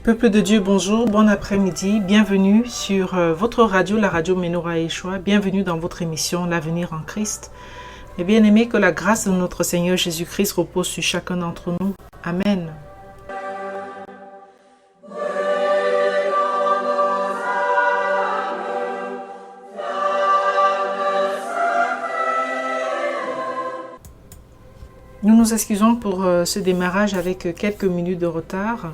Peuple de Dieu, bonjour, bon après-midi, bienvenue sur votre radio, la radio Menorah Yeshua, bienvenue dans votre émission L'avenir en Christ. Et bien aimé, que la grâce de notre Seigneur Jésus-Christ repose sur chacun d'entre nous. Amen. Nous nous excusons pour ce démarrage avec quelques minutes de retard.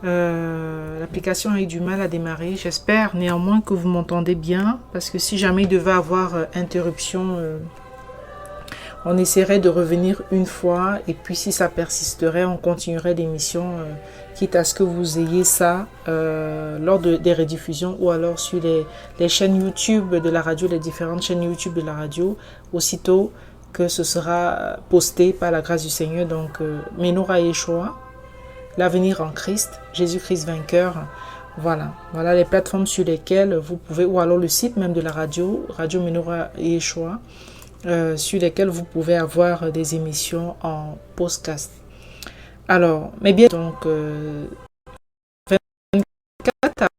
L'application a eu du mal à démarrer. J'espère néanmoins que vous m'entendez bien, parce que si jamais il devait avoir interruption, on essaierait de revenir une fois, et puis si ça persisterait, on continuerait l'émission, quitte à ce que vous ayez ça lors des rediffusions ou alors sur les chaînes YouTube de la radio, les différentes chaînes YouTube de la radio, aussitôt que ce sera posté par la grâce du Seigneur. Donc Menorah Yeshua, l'avenir en Christ, Jésus-Christ vainqueur. Voilà les plateformes sur lesquelles vous pouvez, ou alors le site même de la radio, Radio Menorah Yeshua, sur lesquelles vous pouvez avoir des émissions en podcast. Alors, mais bien donc 24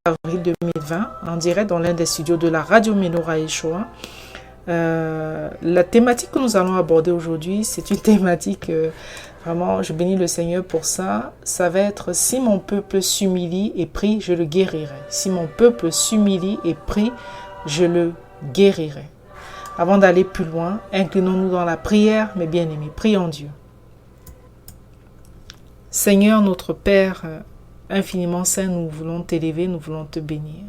avril 2020, en direct dans l'un des studios de la Radio Menorah Yeshua. La thématique que nous allons aborder aujourd'hui, c'est une thématique vraiment, je bénis le Seigneur pour ça. Ça va être: si mon peuple s'humilie et prie, je le guérirai. Si mon peuple s'humilie et prie, je le guérirai. Avant d'aller plus loin, inclinons-nous dans la prière, mes bien-aimés. Prions Dieu. Seigneur, notre Père infiniment saint, nous voulons t'élever, nous voulons te bénir.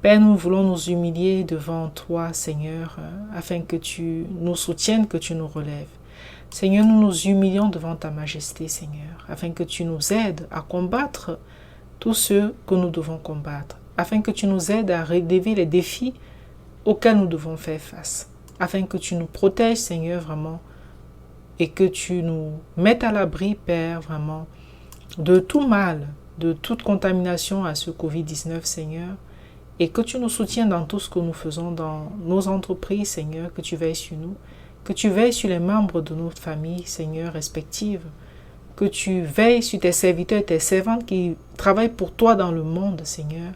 Père, nous voulons nous humilier devant toi, Seigneur, afin que tu nous soutiennes, que tu nous relèves. Seigneur, nous nous humilions devant ta majesté, Seigneur, afin que tu nous aides à combattre tous ceux que nous devons combattre, afin que tu nous aides à relever les défis auxquels nous devons faire face, afin que tu nous protèges, Seigneur, vraiment, et que tu nous mettes à l'abri, Père, vraiment, de tout mal, de toute contamination à ce Covid-19, Seigneur, et que tu nous soutiennes dans tout ce que nous faisons dans nos entreprises, Seigneur, que tu veilles sur nous, que tu veilles sur les membres de notre famille, Seigneur, respectives, que tu veilles sur tes serviteurs et tes servantes qui travaillent pour toi dans le monde, Seigneur,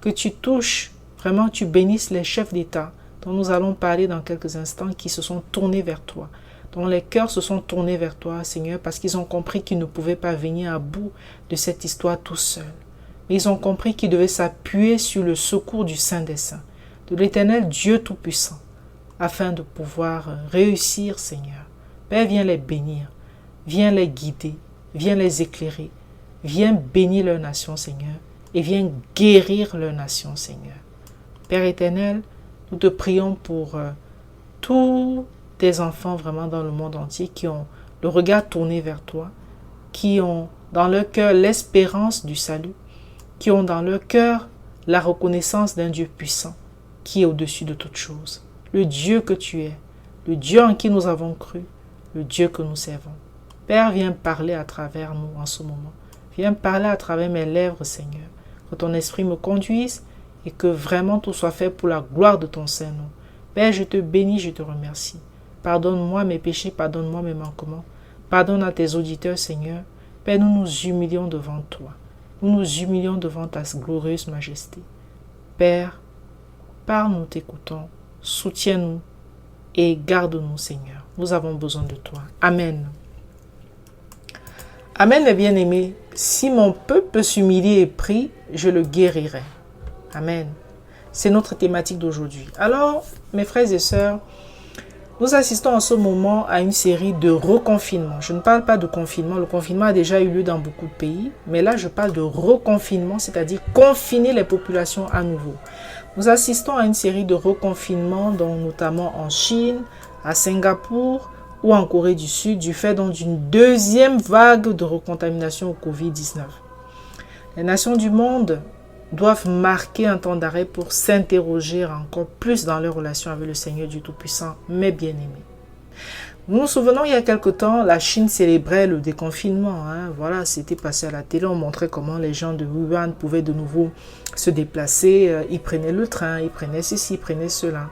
que tu touches, vraiment tu bénisses les chefs d'État dont nous allons parler dans quelques instants, qui se sont tournés vers toi, dont les cœurs se sont tournés vers toi, Seigneur, parce qu'ils ont compris qu'ils ne pouvaient pas venir à bout de cette histoire tout seuls. Mais ils ont compris qu'ils devaient s'appuyer sur le secours du Saint des Saints, de l'Éternel Dieu Tout-Puissant, afin de pouvoir réussir, Seigneur. Père, viens les bénir, viens les guider, viens les éclairer, viens bénir leur nation, Seigneur, et viens guérir leur nation, Seigneur. Père éternel, nous te prions pour tous tes enfants vraiment dans le monde entier qui ont le regard tourné vers toi, qui ont dans leur cœur l'espérance du salut, qui ont dans leur cœur la reconnaissance d'un Dieu puissant qui est au-dessus de toutes choses. Le Dieu que tu es, le Dieu en qui nous avons cru, le Dieu que nous servons. Père, viens parler à travers nous en ce moment. Viens parler à travers mes lèvres, Seigneur. Que ton esprit me conduise et que vraiment tout soit fait pour la gloire de ton Saint-Nom. Père, je te bénis, je te remercie. Pardonne-moi mes péchés, pardonne-moi mes manquements. Pardonne à tes auditeurs, Seigneur. Père, nous nous humilions devant toi. Nous nous humilions devant ta glorieuse majesté. Père, parle, nous t'écoutons. Soutiens-nous et garde-nous, Seigneur. Nous avons besoin de toi. Amen. Amen, les bien-aimés. Si mon peuple s'humilie et prie, je le guérirai. Amen. C'est notre thématique d'aujourd'hui. Alors, mes frères et sœurs, nous assistons en ce moment à une série de reconfinements. Je ne parle pas de confinement. Le confinement a déjà eu lieu dans beaucoup de pays. Mais là, je parle de reconfinement, c'est-à-dire confiner les populations à nouveau. Nous assistons à une série de reconfinements, dont notamment en Chine, à Singapour ou en Corée du Sud, du fait d'une deuxième vague de recontamination au Covid-19. Les nations du monde doivent marquer un temps d'arrêt pour s'interroger encore plus dans leur relation avec le Seigneur Dieu Tout-Puissant, mes bien-aimés. Nous nous souvenons, il y a quelque temps, la Chine célébrait le déconfinement. Voilà, c'était passé à la télé, on montrait comment les gens de Wuhan pouvaient de nouveau se déplacer. Ils prenaient le train, ils prenaient ceci, ils prenaient cela.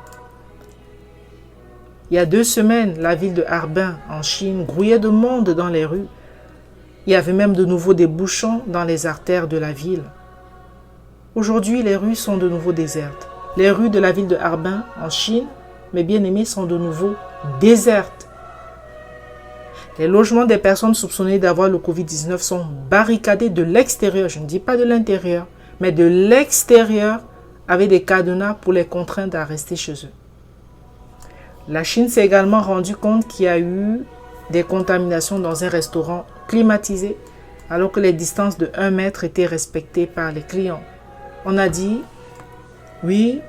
Il y a 2 semaines, la ville de Harbin, en Chine, grouillait de monde dans les rues. Il y avait même de nouveau des bouchons dans les artères de la ville. Aujourd'hui, les rues sont de nouveau désertes. Les rues de la ville de Harbin, en Chine, mes bien-aimés, sont de nouveau désertes. Les logements des personnes soupçonnées d'avoir le Covid-19 sont barricadés de l'extérieur, je ne dis pas de l'intérieur, mais de l'extérieur, avec des cadenas pour les contraindre à rester chez eux. La Chine s'est également rendu compte qu'il y a eu des contaminations dans un restaurant climatisé, alors que les distances de 1 mètre étaient respectées par les clients. On a dit, oui,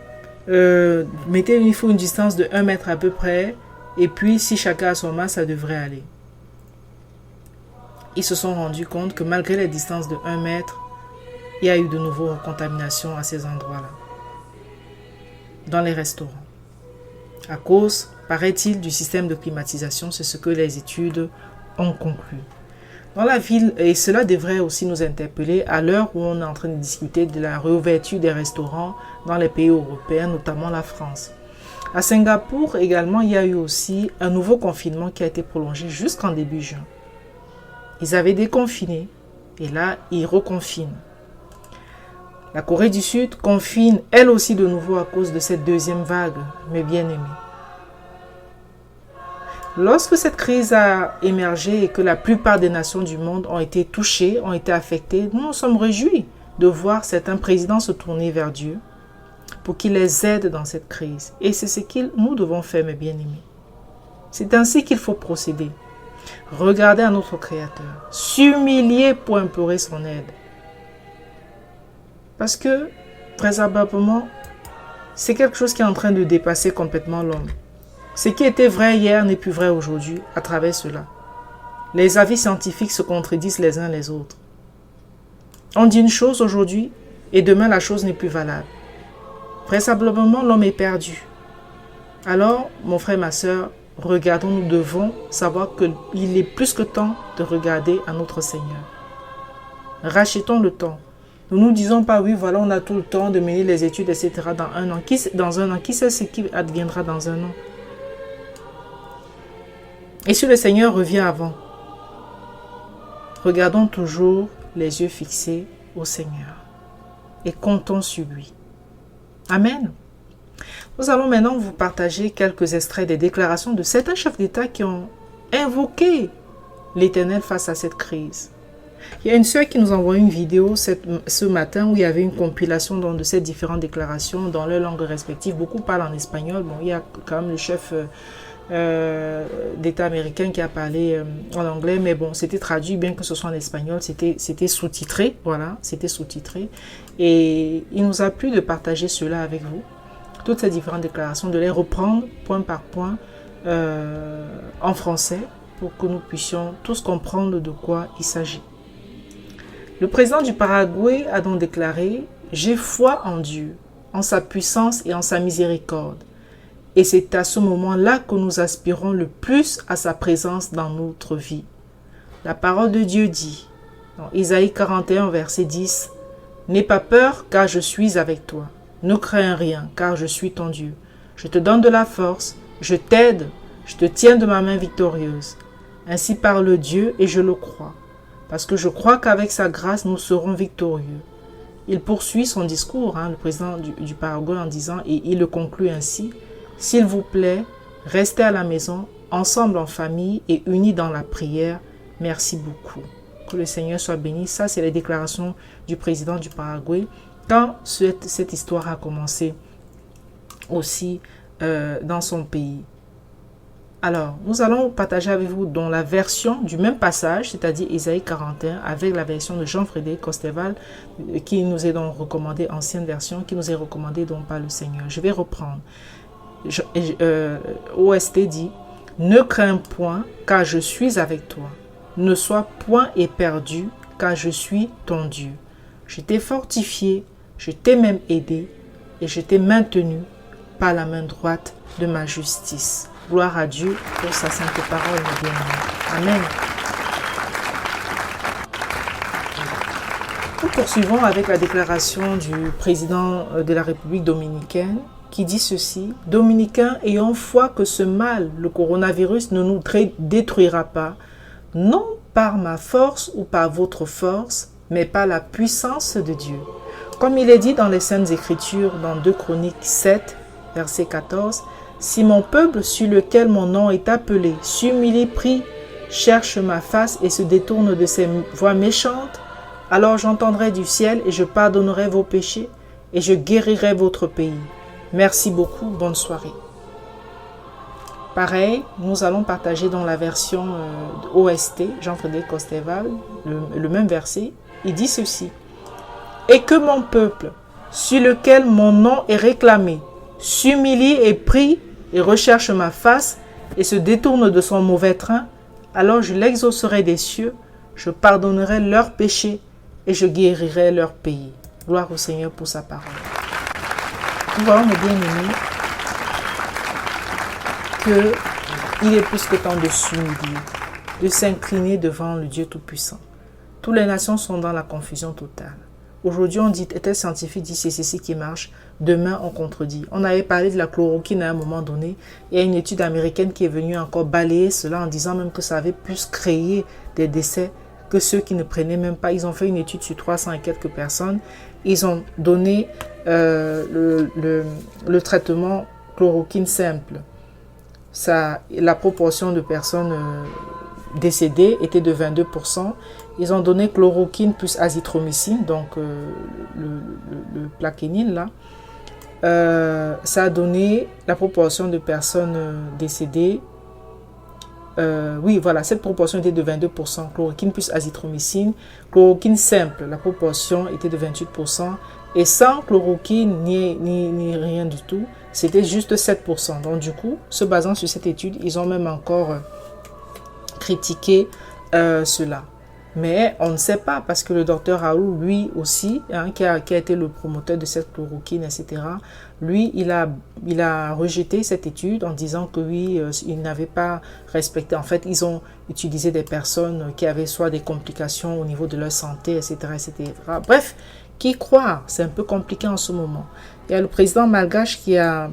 il faut une distance de 1 mètre à peu près, et puis si chacun a son masque, ça devrait aller. Ils se sont rendus compte que malgré les distances de 1 mètre, il y a eu de nouveau contamination à ces endroits-là, dans les restaurants. À cause, paraît-il, du système de climatisation, c'est ce que les études ont conclu. Dans la ville, et cela devrait aussi nous interpeller à l'heure où on est en train de discuter de la réouverture des restaurants dans les pays européens, notamment la France. À Singapour également, il y a eu aussi un nouveau confinement qui a été prolongé jusqu'en début juin. Ils avaient déconfiné et là, ils reconfinent. La Corée du Sud confine elle aussi de nouveau à cause de cette deuxième vague, mes bien-aimés. Lorsque cette crise a émergé et que la plupart des nations du monde ont été touchées, ont été affectées, nous nous sommes réjouis de voir certains présidents se tourner vers Dieu pour qu'il les aide dans cette crise. Et c'est ce que nous devons faire, mes bien-aimés. C'est ainsi qu'il faut procéder. Regarder à notre Créateur, s'humilier pour implorer son aide. Parce que, vraisemblablement, c'est quelque chose qui est en train de dépasser complètement l'homme. Ce qui était vrai hier n'est plus vrai aujourd'hui à travers cela. Les avis scientifiques se contredisent les uns les autres. On dit une chose aujourd'hui et demain la chose n'est plus valable. Vraisemblablement l'homme est perdu. Alors, mon frère, ma soeur, regardons, nous devons savoir qu'il est plus que temps de regarder à notre Seigneur. Rachetons le temps. Nous ne nous disons pas, oui, voilà, on a tout le temps de mener les études, etc. dans un an. Qui sait ce qui adviendra dans un an? Et si le Seigneur revient avant, regardons toujours les yeux fixés au Seigneur et comptons sur lui. Amen. Nous allons maintenant vous partager quelques extraits des déclarations de certains chefs d'État qui ont invoqué l'Éternel face à cette crise. Il y a une sœur qui nous a envoyé une vidéo ce matin où il y avait une compilation de ces différentes déclarations dans leurs langues respectives. Beaucoup parlent en espagnol. Bon, il y a quand même le chef d'État américain qui a parlé en anglais, mais bon, c'était traduit, bien que ce soit en espagnol, c'était sous-titré, voilà, c'était sous-titré. Et il nous a plu de partager cela avec vous, toutes ces différentes déclarations, de les reprendre point par point en français pour que nous puissions tous comprendre de quoi il s'agit. Le président du Paraguay a donc déclaré « J'ai foi en Dieu, en sa puissance et en sa miséricorde. Et c'est à ce moment-là que nous aspirons le plus à sa présence dans notre vie. » La parole de Dieu dit, dans Isaïe 41, verset 10, « N'aie pas peur, car je suis avec toi. Ne crains rien, car je suis ton Dieu. Je te donne de la force, je t'aide, je te tiens de ma main victorieuse. Ainsi parle Dieu, et je le crois. Parce que je crois qu'avec sa grâce, nous serons victorieux. » Il poursuit son discours, le président du Paraguay, en disant, et il le conclut ainsi, « S'il vous plaît, restez à la maison, ensemble en famille et unis dans la prière. Merci beaucoup. » Que le Seigneur soit béni. Ça, c'est les déclarations du président du Paraguay quand cette histoire a commencé aussi dans son pays. Alors, nous allons partager avec vous dans la version du même passage, c'est-à-dire Isaïe 41, avec la version de Jean-Frédéric Costeval, qui nous est donc recommandée, ancienne version, qui nous est recommandée donc par le Seigneur. Je vais reprendre. OST dit, « Ne crains point, car je suis avec toi. Ne sois point éperdu, car je suis ton Dieu. Je t'ai fortifié, je t'ai même aidé, et je t'ai maintenu par la main droite de ma justice. » Gloire à Dieu pour sa sainte parole, mes bien-aimés. Amen. Nous poursuivons avec la déclaration du président de la République dominicaine qui dit ceci. « Dominicains, ayons foi que ce mal, le coronavirus, ne nous détruira pas. Non par ma force ou par votre force, mais par la puissance de Dieu. Comme il est dit dans les Saintes Écritures, dans 2 Chroniques 7, verset 14, « Si mon peuple sur lequel mon nom est appelé s'humilie, prie, cherche ma face et se détourne de ses voies méchantes, alors j'entendrai du ciel et je pardonnerai vos péchés et je guérirai votre pays. » Merci beaucoup, bonne soirée. Pareil, nous allons partager dans la version OST, Jean-Frédéric Costeval, le même verset. Il dit ceci. « Et que mon peuple, sur lequel mon nom est réclamé, s'humilie et prie et recherche ma face et se détourne de son mauvais train, alors je l'exaucerai des cieux, je pardonnerai leurs péchés et je guérirai leur pays. » Gloire au Seigneur pour sa parole. Nous voyons, mes bien-aimés, qu'il est plus que temps de s'humilier, de s'incliner devant le Dieu Tout-Puissant. Toutes les nations sont dans la confusion totale. Aujourd'hui, on dit, tel scientifique dit c'est ceci qui marche. Demain, on contredit. On avait parlé de la chloroquine à un moment donné. Il y a une étude américaine qui est venue encore balayer cela en disant même que ça avait plus créé des décès que ceux qui ne prenaient même pas. Ils ont fait une étude sur 300 et quelques personnes. Ils ont donné le traitement chloroquine simple. La proportion de personnes décédées était de 22%. Ils ont donné chloroquine plus azithromycine, donc le plaquenil là. Ça a donné la proportion de personnes décédées. Oui, voilà, cette proportion était de 22%. Chloroquine plus azithromycine. Chloroquine simple, la proportion était de 28%. Et sans chloroquine ni rien du tout, c'était juste 7%. Donc du coup, se basant sur cette étude, ils ont même encore critiqué cela. Mais on ne sait pas parce que le docteur Raoult, lui aussi, qui a été le promoteur de cette chloroquine, etc., lui, il a rejeté cette étude en disant que oui, il n'avait pas respecté. En fait, ils ont utilisé des personnes qui avaient soit des complications au niveau de leur santé, etc., etc. Bref, qui croire? C'est un peu compliqué en ce moment. Il y a le président malgache qui a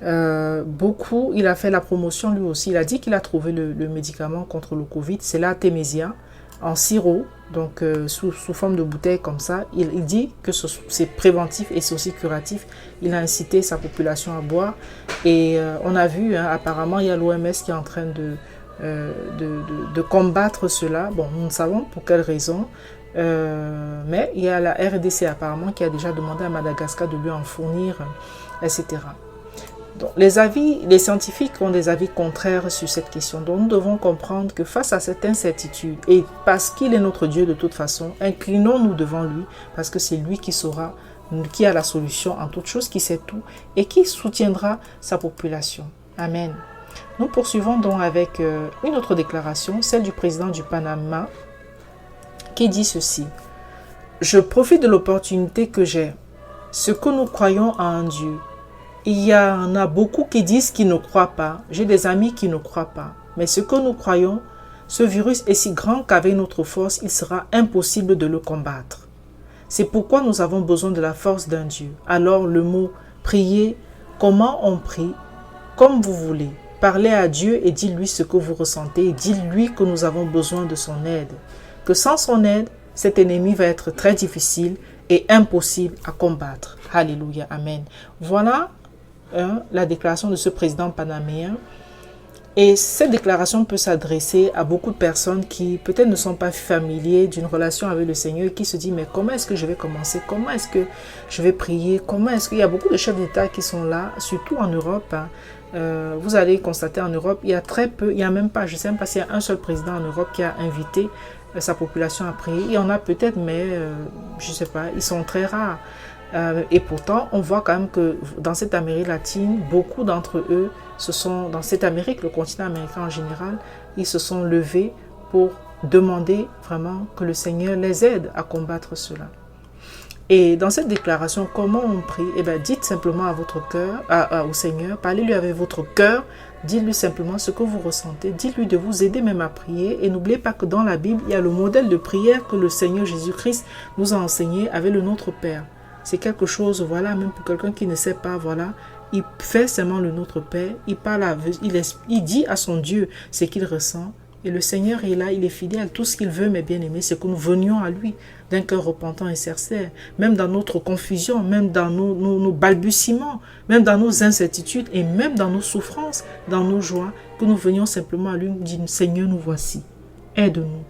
il a fait la promotion lui aussi. Il a dit qu'il a trouvé le médicament contre le Covid, c'est l'artémisia en sirop, donc sous forme de bouteille comme ça. Il dit que c'est préventif et c'est aussi curatif. Il a incité sa population à boire. Et on a vu, apparemment, il y a l'OMS qui est en train de combattre cela. Bon, nous ne savons pour quelle raison. Mais il y a la RDC apparemment qui a déjà demandé à Madagascar de lui en fournir, etc. Donc, les scientifiques ont des avis contraires sur cette question. Donc, nous devons comprendre que face à cette incertitude, et parce qu'il est notre Dieu de toute façon, inclinons-nous devant lui, parce que c'est lui qui saura, qui a la solution en toute chose, qui sait tout, et qui soutiendra sa population. Amen. Nous poursuivons donc avec une autre déclaration, celle du président du Panama, qui dit ceci. « Je profite de l'opportunité que j'ai. Ce que nous croyons à un Dieu. Il y en a beaucoup qui disent qu'ils ne croient pas. J'ai des amis qui ne croient pas. Mais ce que nous croyons, ce virus est si grand qu'avec notre force, il sera impossible de le combattre. C'est pourquoi nous avons besoin de la force d'un Dieu. Alors le mot « prier », comment on prie? Comme vous voulez. Parlez à Dieu et dites-lui ce que vous ressentez. Dites-lui que nous avons besoin de son aide. Que sans son aide, cet ennemi va être très difficile et impossible à combattre. Alléluia, amen. Voilà la déclaration de ce président panaméen. Et cette déclaration peut s'adresser à beaucoup de personnes qui peut-être ne sont pas familiers d'une relation avec le Seigneur et qui se disent mais comment est-ce que je vais commencer? Comment est-ce que je vais prier? Comment est-ce qu'il y a beaucoup de chefs d'État qui sont là, surtout en Europe. Vous allez constater en Europe, il y a très peu, il n'y a même pas, je ne sais même pas s'il y a un seul président en Europe qui a invité sa population à prier. Il y en a peut-être, mais je ne sais pas, ils sont très rares. Et pourtant, on voit quand même que dans cette Amérique latine, beaucoup d'entre eux dans cette Amérique, le continent américain en général, ils se sont levés pour demander vraiment que le Seigneur les aide à combattre cela. Et dans cette déclaration, comment on prie? Eh bien, dites simplement à votre cœur, au Seigneur, parlez-lui avec votre cœur, dites-lui simplement ce que vous ressentez, dites-lui de vous aider même à prier. Et n'oubliez pas que dans la Bible, il y a le modèle de prière que le Seigneur Jésus-Christ nous a enseigné avec le Notre Père. C'est quelque chose, voilà, même pour quelqu'un qui ne sait pas, voilà, il fait seulement le Notre Père, il parle il dit à son Dieu ce qu'il ressent, Et le Seigneur est là, il est fidèle. Tout ce qu'il veut, mes bien-aimés, c'est que nous venions à lui d'un cœur repentant et sincère, même dans notre confusion, même dans nos balbutiements, même dans nos incertitudes et même dans nos souffrances, dans nos joies, que nous venions simplement à lui dire, Seigneur, nous voici. Aide-nous,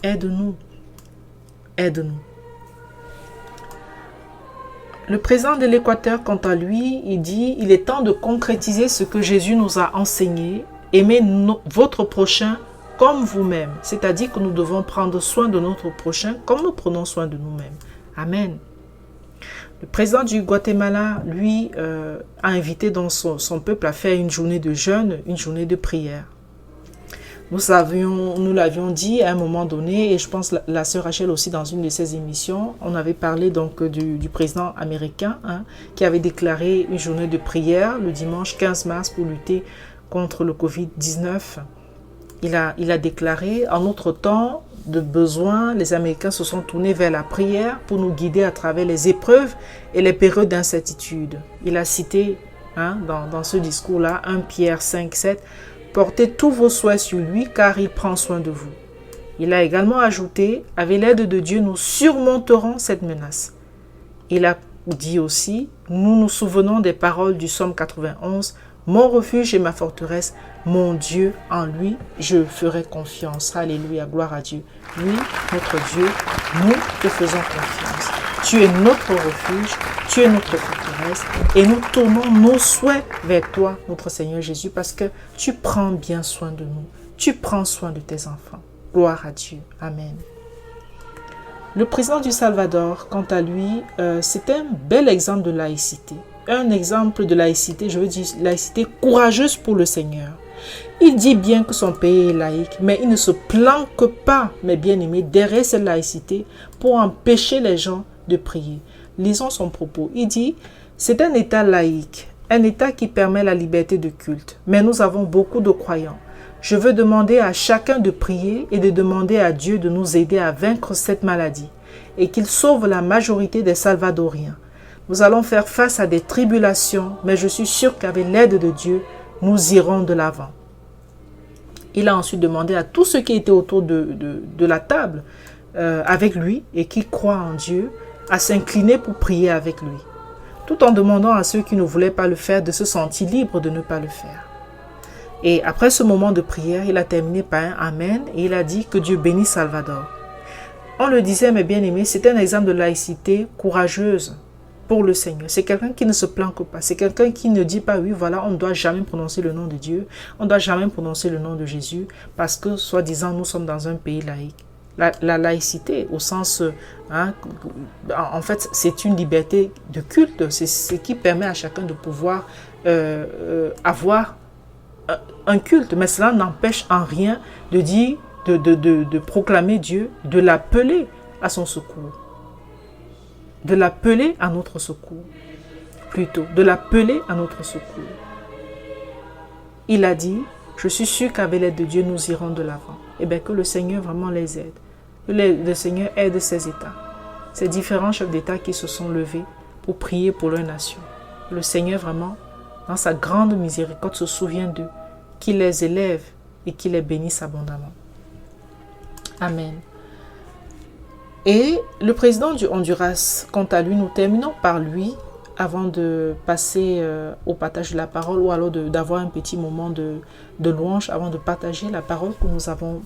aide-nous, aide-nous. Le président de l'Équateur, quant à lui, il dit, il est temps de concrétiser ce que Jésus nous a enseigné, aimer votre prochain comme vous-même. C'est-à-dire que nous devons prendre soin de notre prochain comme nous prenons soin de nous-mêmes. Amen. Le président du Guatemala, lui, a invité dans son peuple à faire une journée de jeûne, une journée de prière. Nous l'avions dit à un moment donné, et je pense la sœur Rachel aussi dans une de ses émissions, on avait parlé donc du président américain qui avait déclaré une journée de prière le dimanche 15 mars pour lutter contre le Covid-19. Il a déclaré, en notre temps de besoin, les Américains se sont tournés vers la prière pour nous guider à travers les épreuves et les périodes d'incertitude. Il a cité dans ce discours-là 1 Pierre 5, 7, « Portez tous vos souhaits sur lui car il prend soin de vous. » Il a également ajouté, « Avec l'aide de Dieu, nous surmonterons cette menace. » Il a dit aussi, « Nous nous souvenons des paroles du psaume 91, « Mon refuge et ma forteresse, mon Dieu, en lui, je ferai confiance. » Alléluia, gloire à Dieu. Oui, notre Dieu, nous te faisons confiance. Tu es notre refuge, tu es notre forteresse et nous tournons nos souhaits vers toi, notre Seigneur Jésus, parce que tu prends bien soin de nous. Tu prends soin de tes enfants. Gloire à Dieu. Amen. Le président du Salvador, quant à lui, c'est un bel exemple de laïcité. Un exemple de laïcité, je veux dire laïcité courageuse pour le Seigneur. Il dit bien que son pays est laïque, mais il ne se planque pas, mes bien-aimés, derrière cette laïcité pour empêcher les gens de prier. Lisons son propos. Il dit, c'est un État laïque, un État qui permet la liberté de culte, mais nous avons beaucoup de croyants. Je veux demander à chacun de prier et de demander à Dieu de nous aider à vaincre cette maladie et qu'il sauve la majorité des Salvadoriens. Nous allons faire face à des tribulations, mais je suis sûr qu'avec l'aide de Dieu, nous irons de l'avant. Il a ensuite demandé à tous ceux qui étaient autour de la table avec lui et qui croient en Dieu à s'incliner pour prier avec lui, tout en demandant à ceux qui ne voulaient pas le faire de se sentir libres de ne pas le faire. Et après ce moment de prière, il a terminé par un Amen et il a dit que Dieu bénisse Salvador. On le disait, mes bien-aimés, c'est un exemple de laïcité courageuse pour le Seigneur. C'est quelqu'un qui ne se planque pas. C'est quelqu'un qui ne dit pas, oui, voilà, on ne doit jamais prononcer le nom de Dieu. On ne doit jamais prononcer le nom de Jésus parce que, soi-disant, nous sommes dans un pays laïque. La laïcité, au sens, en fait, c'est une liberté de culte. C'est ce qui permet à chacun de pouvoir avoir un culte. Mais cela n'empêche en rien de dire, de proclamer Dieu, de l'appeler à son secours. De l'appeler à notre secours. Plutôt, de l'appeler à notre secours. Il a dit, je suis sûr qu'avec l'aide de Dieu, nous irons de l'avant. Et bien que le Seigneur vraiment les aide. Que le Seigneur aide ces États. Ces différents chefs d'État qui se sont levés pour prier pour leur nation. Le Seigneur vraiment, dans sa grande miséricorde, se souvient d'eux, qu'il les élève et qu'il les bénisse abondamment. Amen. Et le président du Honduras, quant à lui, nous terminons par lui, avant de passer au partage de la parole, ou alors d'avoir un petit moment de louange, avant de partager la parole que nous avons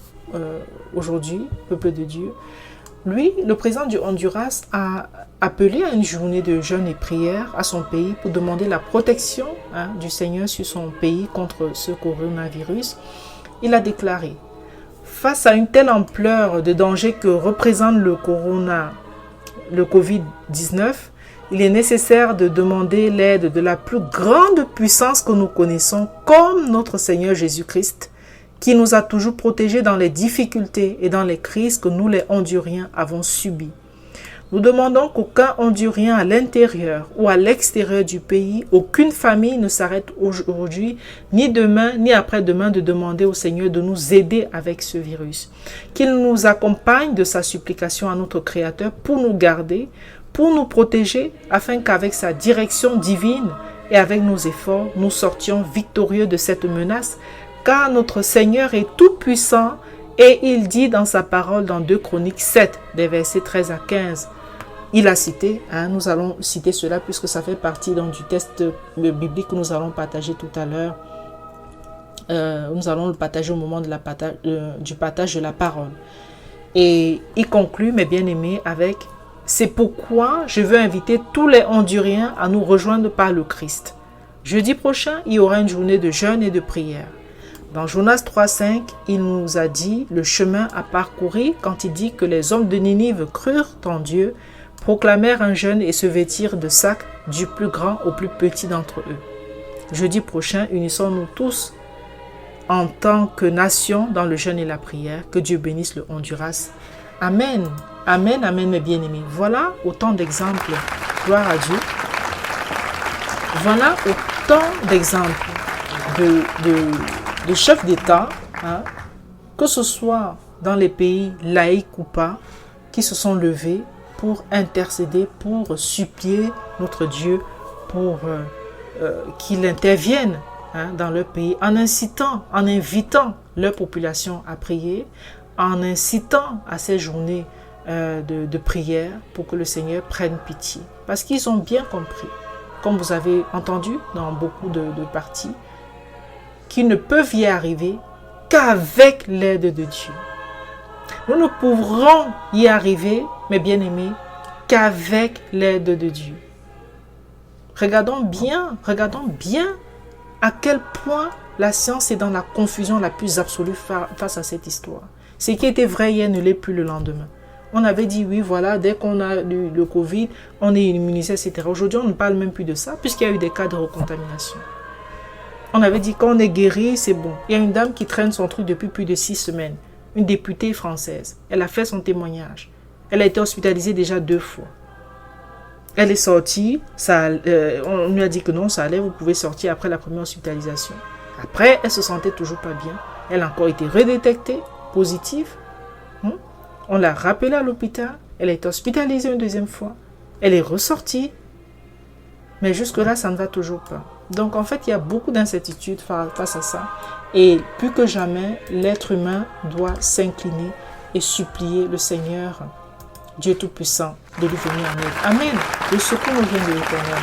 aujourd'hui, peuple de Dieu. Lui, le président du Honduras, a appelé à une journée de jeûne et prière à son pays pour demander la protection du Seigneur sur son pays contre ce coronavirus. Il a déclaré: face à une telle ampleur de danger que représente le Covid-19, il est nécessaire de demander l'aide de la plus grande puissance que nous connaissons, comme notre Seigneur Jésus-Christ, qui nous a toujours protégés dans les difficultés et dans les crises que nous, les Honduriens, avons subies. Nous demandons qu'aucun Hondurien à l'intérieur ou à l'extérieur du pays, aucune famille ne s'arrête aujourd'hui, ni demain, ni après-demain, de demander au Seigneur de nous aider avec ce virus. Qu'il nous accompagne de sa supplication à notre Créateur pour nous garder, pour nous protéger, afin qu'avec sa direction divine et avec nos efforts, nous sortions victorieux de cette menace, car notre Seigneur est tout-puissant et il dit dans sa parole dans 2 Chroniques 7, des versets 13 à 15. Il a cité, nous allons citer cela puisque ça fait partie donc, du texte biblique que nous allons partager tout à l'heure. Nous allons le partager au moment de du partage de la parole. Et il conclut, mes bien-aimés, avec « C'est pourquoi je veux inviter tous les Honduriens à nous rejoindre par le Christ. Jeudi prochain, il y aura une journée de jeûne et de prière. » Dans Jonas 3,5, il nous a dit le chemin à parcourir quand il dit que les hommes de Ninive crurent en Dieu, proclamèrent un jeûne et se vêtirent de sacs du plus grand au plus petit d'entre eux. Jeudi prochain, unissons-nous tous en tant que nation dans le jeûne et la prière. Que Dieu bénisse le Honduras. Amen. Amen, amen, mes bien-aimés. Voilà autant d'exemples. Gloire à Dieu. Voilà autant d'exemples de chefs d'État, que ce soit dans les pays laïcs ou pas, qui se sont levés pour intercéder, pour supplier notre Dieu, pour qu'il intervienne dans leur pays, en invitant leur population à prier, en incitant à ces journées de prière pour que le Seigneur prenne pitié. Parce qu'ils ont bien compris, comme vous avez entendu dans beaucoup de parties, qu'ils ne peuvent y arriver qu'avec l'aide de Dieu. Nous ne pourrons y arriver, mes bien-aimés, qu'avec l'aide de Dieu. Regardons bien à quel point la science est dans la confusion la plus absolue face à cette histoire. Ce qui était vrai hier ne l'est plus le lendemain. On avait dit, oui, voilà, dès qu'on a eu le Covid, on est immunisé, etc. Aujourd'hui, on ne parle même plus de ça, puisqu'il y a eu des cas de recontamination. On avait dit, quand on est guéri, c'est bon. Il y a une dame qui traîne son truc depuis plus de 6 semaines. Une députée française. Elle a fait son témoignage. Elle a été hospitalisée déjà 2 fois. Elle est sortie, on lui a dit que non, ça allait, vous pouvez sortir après la première hospitalisation. Après, elle se sentait toujours pas bien. Elle a encore été redétectée, positive. On l'a rappelée à l'hôpital. Elle a été hospitalisée une 2e fois. Elle est ressortie. Mais jusque-là, ça ne va toujours pas. Donc, en fait, il y a beaucoup d'incertitudes face à ça. Et plus que jamais, l'être humain doit s'incliner et supplier le Seigneur, Dieu Tout-Puissant, de lui venir en aide. Amen. Le secours nous vient de l'Éternel.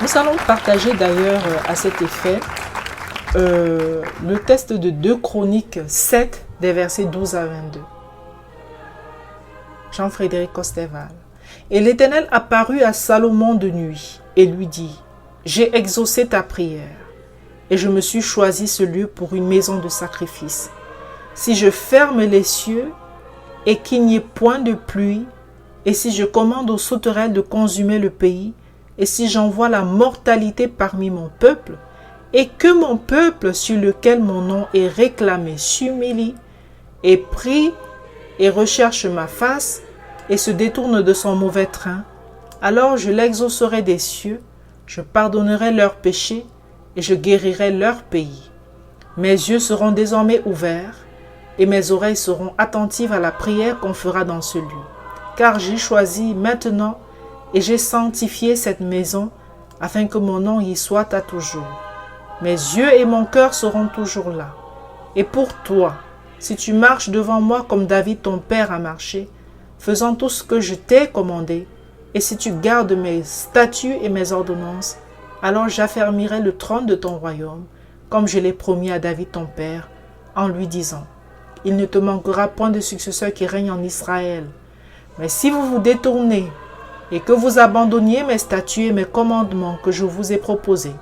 Nous allons partager d'ailleurs à cet effet le texte de 2 Chroniques 7, des versets 12 à 22. Jean-Frédéric Costeval. Et l'Éternel apparut à Salomon de nuit et lui dit, « J'ai exaucé ta prière et je me suis choisi ce lieu pour une maison de sacrifice. Si je ferme les cieux et qu'il n'y ait point de pluie, et si je commande aux sauterelles de consumer le pays, et si j'envoie la mortalité parmi mon peuple, et que mon peuple sur lequel mon nom est réclamé s'humilie, et prie et recherche ma face, et se détourne de son mauvais train, alors je l'exaucerai des cieux, je pardonnerai leurs péchés, et je guérirai leur pays. Mes yeux seront désormais ouverts, et mes oreilles seront attentives à la prière qu'on fera dans ce lieu. Car j'ai choisi maintenant, et j'ai sanctifié cette maison, afin que mon nom y soit à toujours. Mes yeux et mon cœur seront toujours là. Et pour toi, si tu marches devant moi comme David ton père a marché, faisant tout ce que je t'ai commandé, et si tu gardes mes statuts et mes ordonnances, alors j'affermirai le trône de ton royaume, comme je l'ai promis à David ton père, en lui disant, « Il ne te manquera point de successeur qui règne en Israël. Mais si vous vous détournez, et que vous abandonniez mes statuts et mes commandements que je vous ai proposés,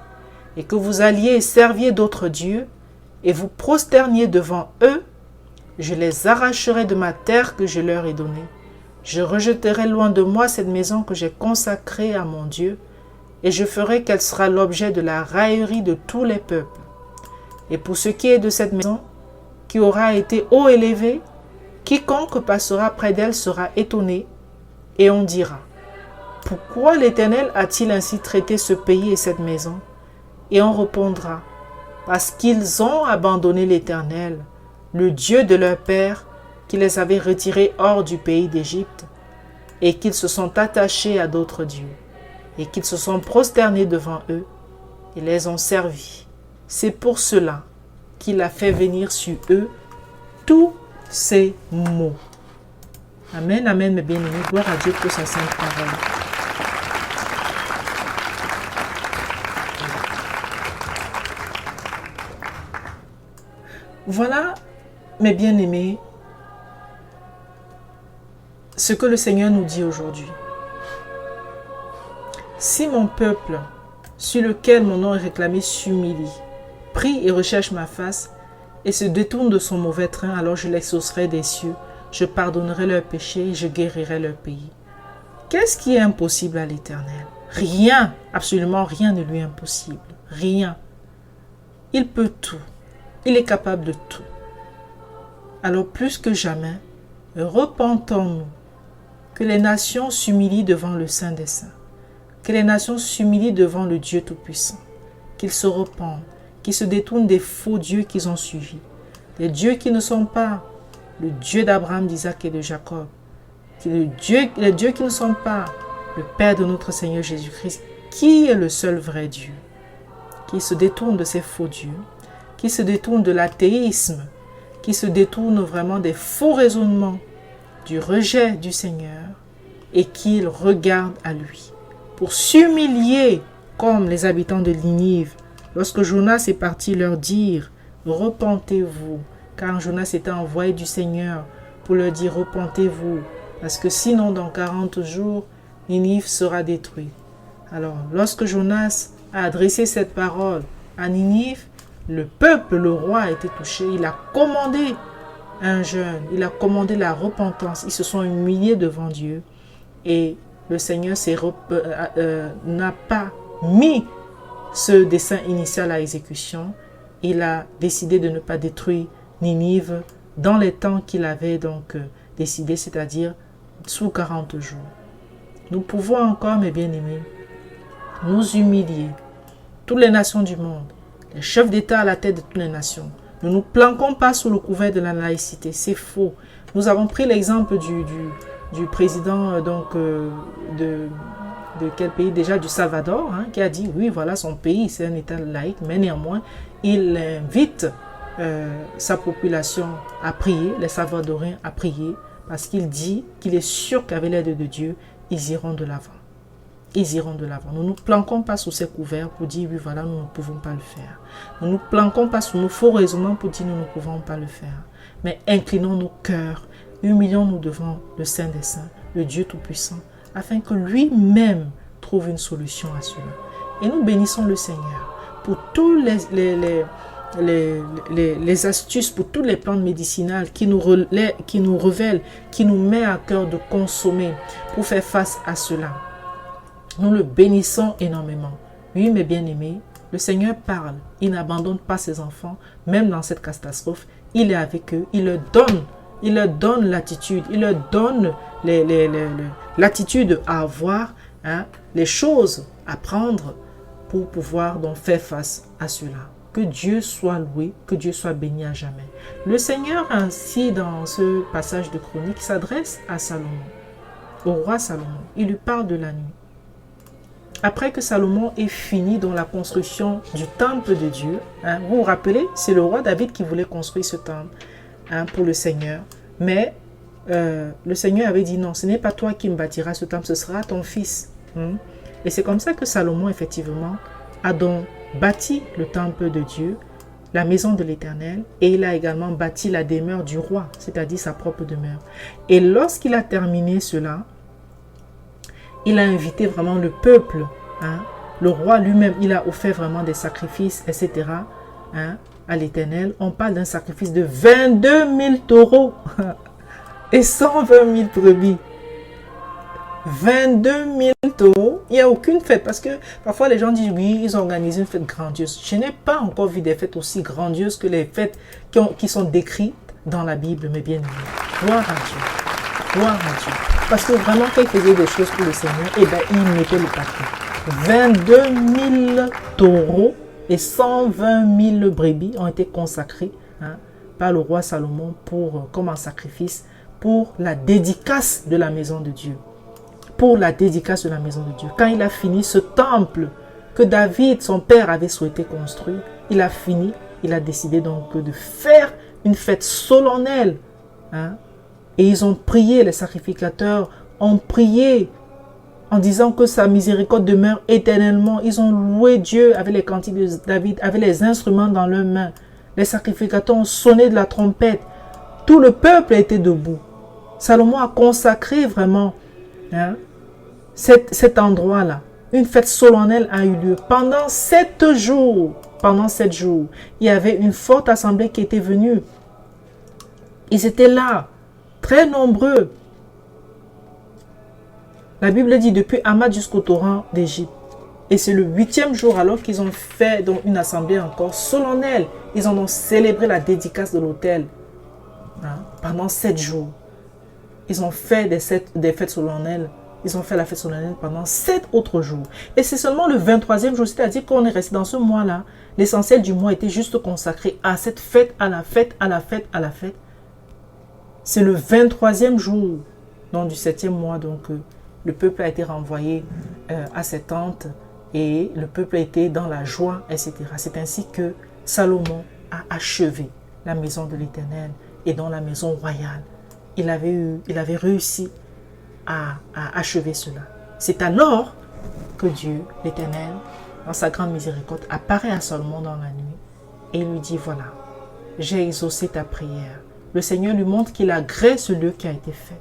et que vous alliez et serviez d'autres dieux, et vous prosterniez devant eux, je les arracherai de ma terre que je leur ai donnée. Je rejetterai loin de moi cette maison que j'ai consacrée à mon Dieu, et je ferai qu'elle sera l'objet de la raillerie de tous les peuples. Et pour ce qui est de cette maison, qui aura été haut élevée, quiconque passera près d'elle sera étonné, et on dira, « Pourquoi l'Éternel a-t-il ainsi traité ce pays et cette maison ?» Et on répondra, « Parce qu'ils ont abandonné l'Éternel, le Dieu de leur père, qui les avait retirés hors du pays d'Égypte, et qu'ils se sont attachés à d'autres dieux, et qu'ils se sont prosternés devant eux, et les ont servis. C'est pour cela qu'il a fait venir sur eux tous ces maux. Amen, amen, mes bien-aimés. Gloire à Dieu pour sa sainte parole. Voilà, mes bien-aimés, ce que le Seigneur nous dit aujourd'hui. Si mon peuple, sur lequel mon nom est réclamé, s'humilie, prie et recherche ma face, et se détourne de son mauvais train, alors je l'exaucerai des cieux, je pardonnerai leurs péchés et je guérirai leur pays. Qu'est-ce qui est impossible à l'Éternel? Rien, absolument rien ne lui est impossible. Rien. Il peut tout. Il est capable de tout. Alors plus que jamais, repentons-nous, que les nations s'humilient devant le Saint des Saints, que les nations s'humilient devant le Dieu Tout-Puissant, qu'ils se repentent, qu'ils se détournent des faux dieux qu'ils ont suivis, des dieux qui ne sont pas le Dieu d'Abraham, d'Isaac et de Jacob, les dieux qui ne sont pas le Père de notre Seigneur Jésus-Christ, qui est le seul vrai Dieu, qui se détournent de ces faux dieux, qui se détournent de l'athéisme, qui se détournent vraiment des faux raisonnements, du rejet du Seigneur, et qu'ils regardent à lui, pour s'humilier comme les habitants de Ninive. Lorsque Jonas est parti leur dire, repentez-vous, car Jonas était envoyé du Seigneur pour leur dire, repentez-vous, parce que sinon dans 40 jours, Ninive sera détruite. Alors, lorsque Jonas a adressé cette parole à Ninive, le peuple, le roi a été touché. Il a commandé un jeûne, il a commandé la repentance. Ils se sont humiliés devant Dieu et le Seigneur n'a pas mis ce dessein initial à exécution. Il a décidé de ne pas détruire Ninive dans les temps qu'il avait donc décidé, c'est-à-dire sous 40 jours. Nous pouvons encore, mes bien-aimés, nous humilier, toutes les nations du monde, les chefs d'État à la tête de toutes les nations. Ne nous planquons pas sous le couvert de la laïcité, c'est faux. Nous avons pris l'exemple du président de quel pays déjà, du Salvador, qui a dit, oui, voilà, son pays, c'est un État laïque, mais néanmoins, il invite sa population à prier, les Salvadoriens à prier, parce qu'il dit qu'il est sûr qu'avec l'aide de Dieu, ils iront de l'avant. Ils iront de l'avant. Nous ne nous planquons pas sous ces couverts pour dire, oui, voilà, nous ne pouvons pas le faire. Nous ne nous planquons pas sous nos faux raisonnements pour dire, nous ne pouvons pas le faire. Mais inclinons nos cœurs, humilions-nous devant le Saint des Saints, le Dieu Tout-Puissant, afin que lui-même trouve une solution à cela. Et nous bénissons le Seigneur pour tous les astuces, pour toutes les plantes médicinales qui nous révèlent, qui nous met à cœur de consommer pour faire face à cela. Nous le bénissons énormément. Oui, mes bien-aimés, le Seigneur parle. Il n'abandonne pas ses enfants, même dans cette catastrophe. Il est avec eux. Il leur donne l'attitude. Il leur donne l'attitude à avoir, les choses à prendre pour pouvoir donc faire face à cela. Que Dieu soit loué, que Dieu soit béni à jamais. Le Seigneur, ainsi, dans ce passage de Chronique, s'adresse à Salomon, au roi Salomon. Il lui parle de la nuit. Après que Salomon ait fini dans la construction du temple de Dieu, vous vous rappelez, c'est le roi David qui voulait construire ce temple pour le Seigneur. Mais le Seigneur avait dit non, ce n'est pas toi qui me bâtiras ce temple, ce sera ton fils. Et c'est comme ça que Salomon, effectivement, a donc bâti le temple de Dieu, la maison de l'Éternel, et il a également bâti la demeure du roi, c'est-à-dire sa propre demeure. Et lorsqu'il a terminé cela, il a invité vraiment le peuple, le roi lui-même, il a offert vraiment des sacrifices, etc. À l'Éternel. On parle d'un sacrifice de 22 000 taureaux et 120 000 brebis. 22 000 taureaux, il n'y a aucune fête, parce que parfois les gens disent oui, ils organisent une fête grandiose. Je n'ai pas encore vu des fêtes aussi grandioses que les fêtes qui sont décrites dans la Bible, mais bien aimés. Gloire à Dieu. Gloire à Dieu. Parce que vraiment, quand il faisait des choses pour le Seigneur, il mettait le paquet. 22 000 taureaux et 120 000 brebis ont été consacrés par le roi Salomon comme un sacrifice pour la dédicace de la maison de Dieu. Pour la dédicace de la maison de Dieu. Quand il a fini ce temple que David, son père, avait souhaité construire, il a fini il a décidé donc de faire une fête solennelle. Hein? Et ils ont prié, les sacrificateurs ont prié en disant que sa miséricorde demeure éternellement. Ils ont loué Dieu avec les cantiques de David, avec les instruments dans leurs mains. Les sacrificateurs ont sonné de la trompette. Tout le peuple était debout. Salomon a consacré vraiment cet endroit-là. Une fête solennelle a eu lieu pendant 7 jours. Pendant 7 jours, il y avait une forte assemblée qui était venue. Ils étaient là, très nombreux. La Bible dit depuis Hamad jusqu'au torrent d'Égypte. Et c'est le 8e jour alors qu'ils ont fait donc une assemblée encore solennelle. Ils ont donc célébré la dédicace de l'autel pendant 7 jours. Ils ont fait des fêtes solennelles. Ils ont fait la fête solennelle pendant 7 autres jours. Et c'est seulement le 23e jour, c'est-à-dire qu'on est resté dans ce mois-là. L'essentiel du mois était juste consacré à cette fête, à la fête, à la fête, à la fête. C'est le 23e jour donc, du 7e mois. Donc, le peuple a été renvoyé à ses tentes et le peuple a été dans la joie, etc. C'est ainsi que Salomon a achevé la maison de l'Éternel et dans la maison royale. Il avait réussi à achever cela. C'est alors que Dieu, l'Éternel, dans sa grande miséricorde, apparaît à Salomon dans la nuit et il lui dit, voilà, j'ai exaucé ta prière. Le Seigneur lui montre qu'il agrée ce lieu qui a été fait.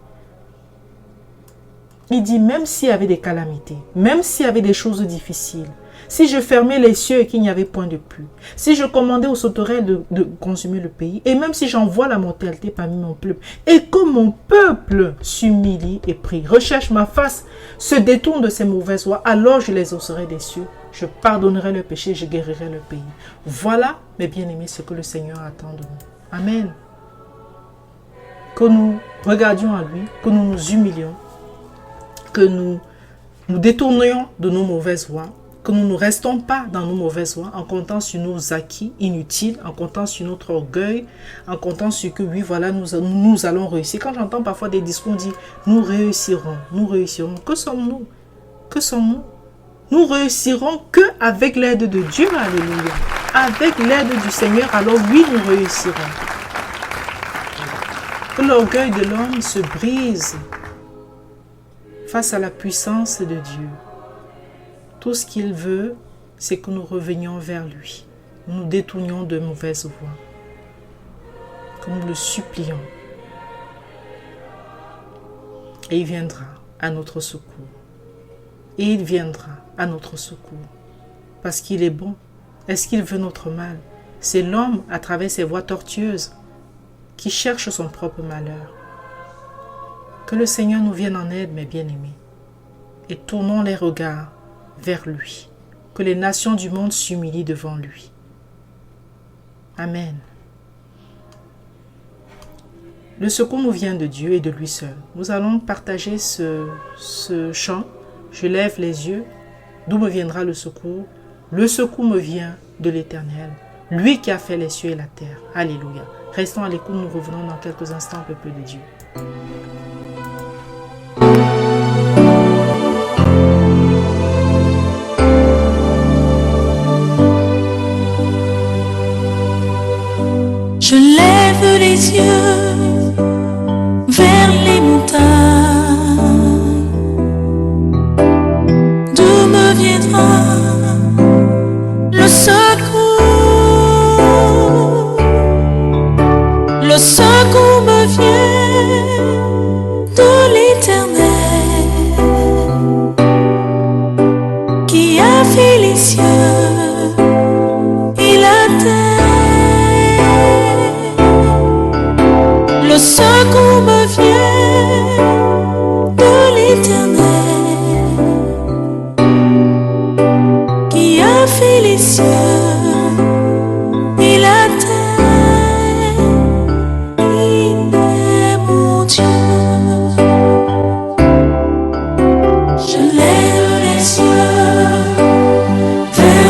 Il dit, même s'il y avait des calamités, même s'il y avait des choses difficiles, si je fermais les cieux et qu'il n'y avait point de pluie, si je commandais aux sauterelles de consumer le pays, et même si j'envoie la mortalité parmi mon peuple, et que mon peuple s'humilie et prie, recherche ma face, se détourne de ses mauvaises voies, alors je les exaucerai des cieux, je pardonnerai leurs péchés, je guérirai le pays. Voilà, mes bien-aimés, ce que le Seigneur attend de nous. Amen. Que nous regardions à lui, que nous nous humilions, que nous nous détournions de nos mauvaises voies, que nous ne restons pas dans nos mauvaises voies en comptant sur nos acquis inutiles, en comptant sur notre orgueil, en comptant sur que oui, voilà, nous allons réussir. Quand j'entends parfois des discours dire nous réussirons, que sommes-nous? Que sommes-nous? Nous réussirons que avec l'aide de Dieu, alléluia. Avec l'aide du Seigneur, alors oui, nous réussirons. Que l'orgueil de l'homme se brise face à la puissance de Dieu. Tout ce qu'il veut, c'est que nous revenions vers lui. Nous détournions de mauvaises voies. Que nous le supplions. Et il viendra à notre secours. Et il viendra à notre secours. Parce qu'il est bon. Est-ce qu'il veut notre mal? C'est l'homme, à travers ses voies tortueuses, qui cherche son propre malheur. Que le Seigneur nous vienne en aide, mes bien-aimés. Et tournons les regards vers lui. Que les nations du monde s'humilient devant lui. Amen. Le secours nous vient de Dieu et de lui seul. Nous allons partager ce chant. Je lève les yeux. D'où me viendra le secours? Le secours me vient de l'Éternel. Lui qui a fait les cieux et la terre. Alléluia. Restons à l'écoute, nous revenons dans quelques instants, peuple de Dieu. Je lève les yeux vers les montagnes. D'où me viendra le secours? Le secours me vient de l'Éternel qui a fait les cieux et la terre. Le secours me vient de l'Éternel qui a fait les cieux et la terre. Il est mon Dieu. Je lève les yeux vers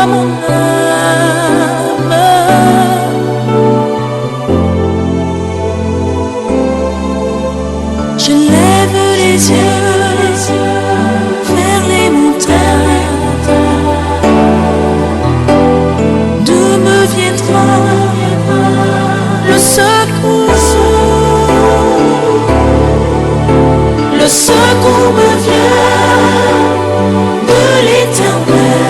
mon âme. Je lève les yeux vers les montagnes. D'où me viendra le secours? Le secours me vient de l'Éternel,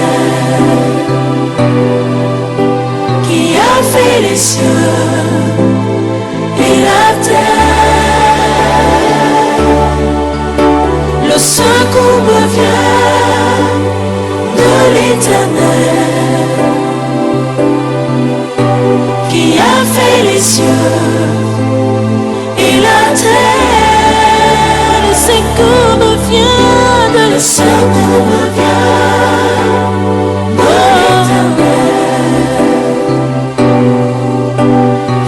qui a fait les cieux et la terre. Le secours me vient de l'Éternel, qui a fait les cieux et la terre. Le secours me vient de l'Éternel, le secours me vient de l'Éternel,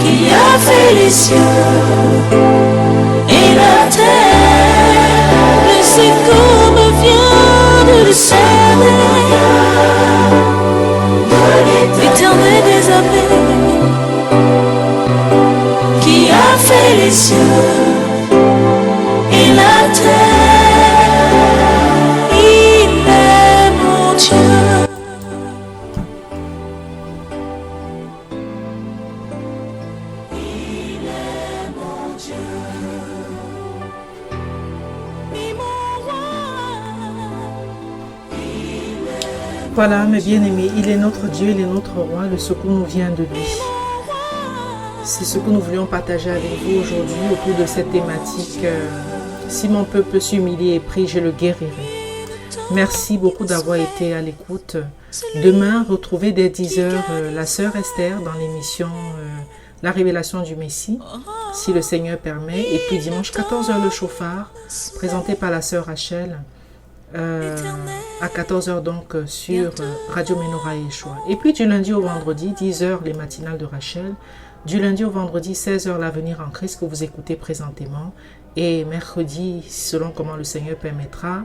qui a fait les cieux et la terre. Le secours me vient de l'Éternel des armées, qui a fait les cieux et la terre. Il est mon Dieu. Il est mon Dieu et mon roi. Voilà, mes bien-aimés, il est notre Dieu, il est notre roi, le secours nous vient de lui. C'est ce que nous voulions partager avec vous aujourd'hui autour de cette thématique. Si mon peuple s'humilie et prie, je le guérirai. Merci beaucoup d'avoir été à l'écoute. Demain, retrouvez dès 10h la sœur Esther dans l'émission La révélation du Messie, si le Seigneur permet. Et puis dimanche 14h le chauffard, présenté par la sœur Rachel. À 14h donc sur Radio Menorah et Yeshua. Et puis du lundi au vendredi, 10h les matinales de Rachel. Du lundi au vendredi, 16h l'avenir en Christ que vous écoutez présentement. Et mercredi, selon comment le Seigneur permettra,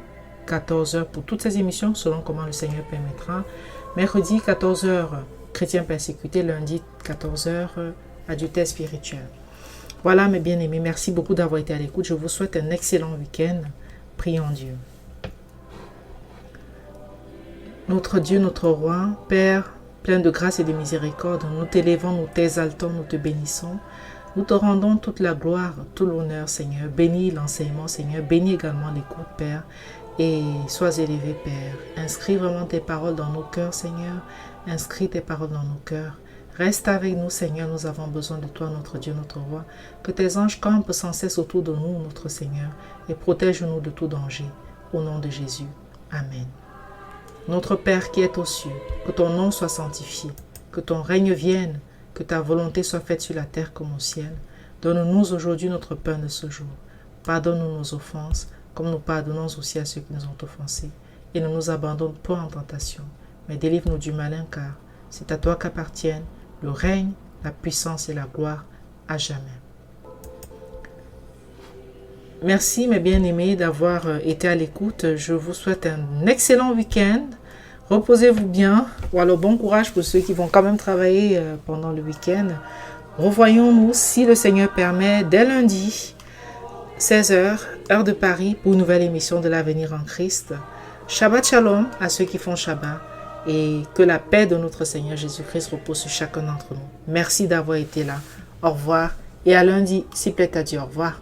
14h pour toutes ces émissions, selon comment le Seigneur permettra. Mercredi, 14h, chrétiens persécutés. Lundi, 14h, adultère spirituel. Voilà mes bien-aimés, merci beaucoup d'avoir été à l'écoute. Je vous souhaite un excellent week-end. Prions Dieu. Notre Dieu, notre roi, Père, plein de grâce et de miséricorde, nous t'élevons, nous t'exaltons, nous te bénissons. Nous te rendons toute la gloire, tout l'honneur, Seigneur. Bénis l'enseignement, Seigneur. Bénis également l'écoute, Père. Et sois élevé, Père. Inscris vraiment tes paroles dans nos cœurs, Seigneur. Inscris tes paroles dans nos cœurs. Reste avec nous, Seigneur. Nous avons besoin de toi, notre Dieu, notre roi. Que tes anges campent sans cesse autour de nous, notre Seigneur. Et protège-nous de tout danger. Au nom de Jésus. Amen. Notre Père qui es aux cieux, que ton nom soit sanctifié, que ton règne vienne, que ta volonté soit faite sur la terre comme au ciel. Donne-nous aujourd'hui notre pain de ce jour. Pardonne-nous nos offenses, comme nous pardonnons aussi à ceux qui nous ont offensés. Et ne nous abandonne pas en tentation, mais délivre-nous du malin, car c'est à toi qu'appartiennent le règne, la puissance et la gloire à jamais. Merci mes bien-aimés d'avoir été à l'écoute. Je vous souhaite un excellent week-end. Reposez-vous bien. Voilà, bon courage pour ceux qui vont quand même travailler pendant le week-end. Revoyons-nous, si le Seigneur permet, dès lundi, 16h, heure de Paris, pour une nouvelle émission de l'Avenir en Christ. Shabbat Shalom à ceux qui font Shabbat. Et que la paix de notre Seigneur Jésus-Christ repose sur chacun d'entre nous. Merci d'avoir été là. Au revoir. Et à lundi, s'il plaît à Dieu. Au revoir.